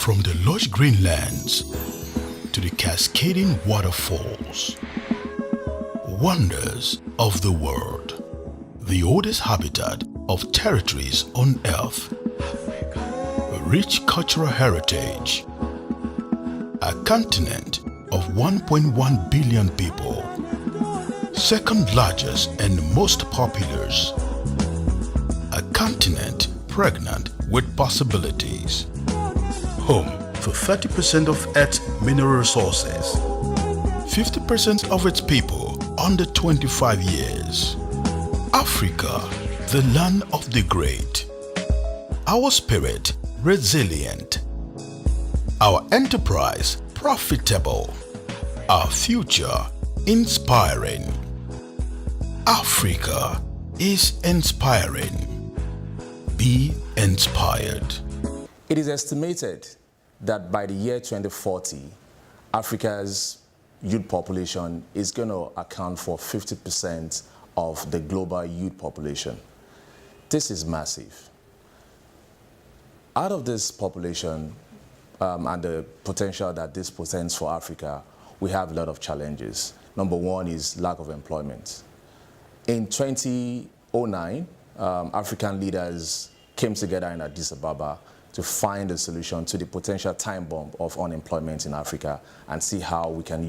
From the lush green lands to the cascading waterfalls, wonders of the world, the oldest habitat of territories on earth, rich cultural heritage, a continent of 1.1 billion people, second largest and most populous, a continent pregnant with possibilities, home to 30% of Earth's mineral resources, 50% of its people under 25 years. Africa, the land of the great. Our spirit resilient. Our enterprise profitable. Our future inspiring. Africa is inspiring. Be inspired. It is estimated that by the year 2040, Africa's youth population is going to account for 50% of the global youth population. This is massive. Out of this population and the potential that this presents for Africa, we have a lot of challenges. Number one is lack of employment. In 2009, African leaders came together in Addis Ababa to find a solution to the potential time bomb of unemployment in Africa and see how we can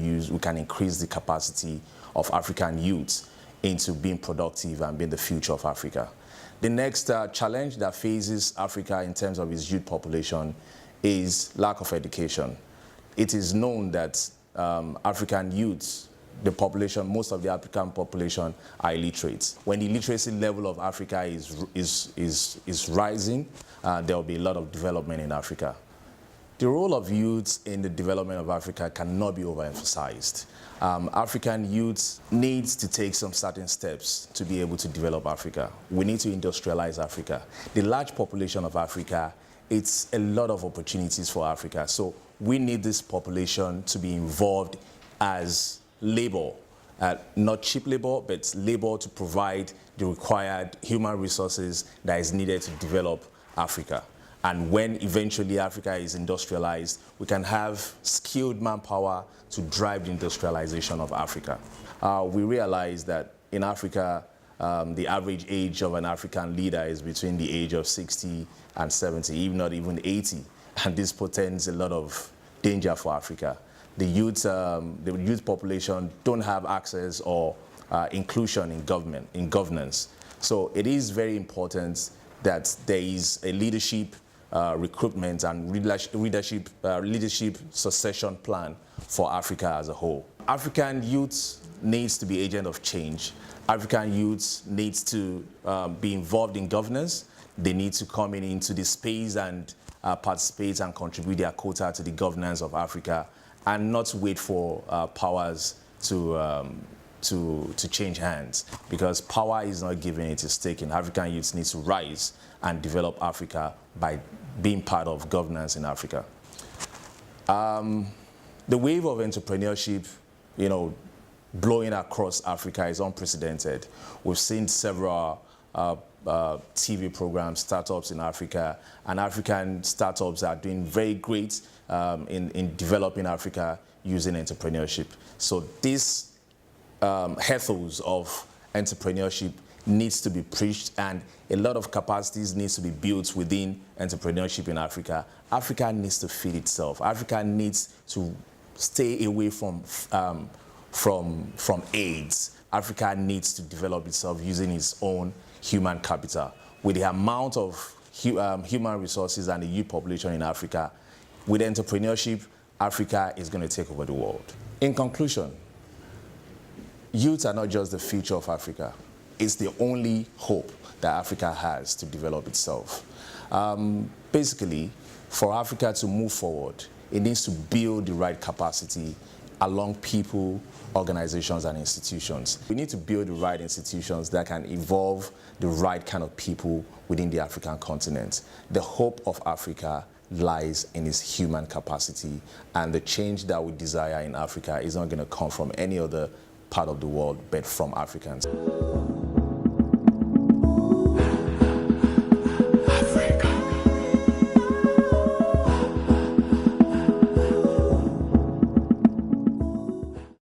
increase the capacity of African youth into being productive and being the future of Africa. The next challenge that faces Africa in terms of its youth population is lack of education. It is known that African youths, the population, most of the African population are illiterate. When the literacy level of Africa is rising, there will be a lot of development in Africa. The role of youths in the development of Africa cannot be overemphasized. African youth needs to take some certain steps to be able to develop Africa. We need to industrialize Africa. The large population of Africa, it's a lot of opportunities for Africa. So we need this population to be involved as labor, not cheap labor, but labor to provide the required human resources that is needed to develop Africa. And when eventually Africa is industrialized, we can have skilled manpower to drive the industrialization of Africa. We realize that in Africa, the average age of an African leader is between the age of 60 and 70, if not even 80. And this portends a lot of danger for Africa. The youth population don't have access or inclusion in governance. So it is very important that there is a leadership recruitment and leadership succession plan for Africa as a whole. African youth needs to be agent of change. African youth needs to be involved in governance. They need to come into the space and participate and contribute their quota to the governance of Africa, and not wait for powers to change hands, because power is not given, it is taken. African youth needs to rise and develop Africa by being part of governance in Africa. The wave of entrepreneurship, blowing across Africa is unprecedented. We've seen several TV programs, startups in Africa, and African startups are doing very great in developing Africa using entrepreneurship. So this ethos of entrepreneurship needs to be preached, and a lot of capacities needs to be built within entrepreneurship in Africa. Africa needs to feed itself. Africa needs to stay away from AIDS. Africa needs to develop itself using its own human capital. With the amount of human resources and the youth population in Africa, with entrepreneurship, Africa is going to take over the world. In conclusion, youth are not just the future of Africa. It's the only hope that Africa has to develop itself. Basically, for Africa to move forward, it needs to build the right capacity along people, organizations, and institutions. We need to build the right institutions that can involve the right kind of people within the African continent. The hope of Africa lies in its human capacity, and the change that we desire in Africa is not going to come from any other part of the world, but from Africans.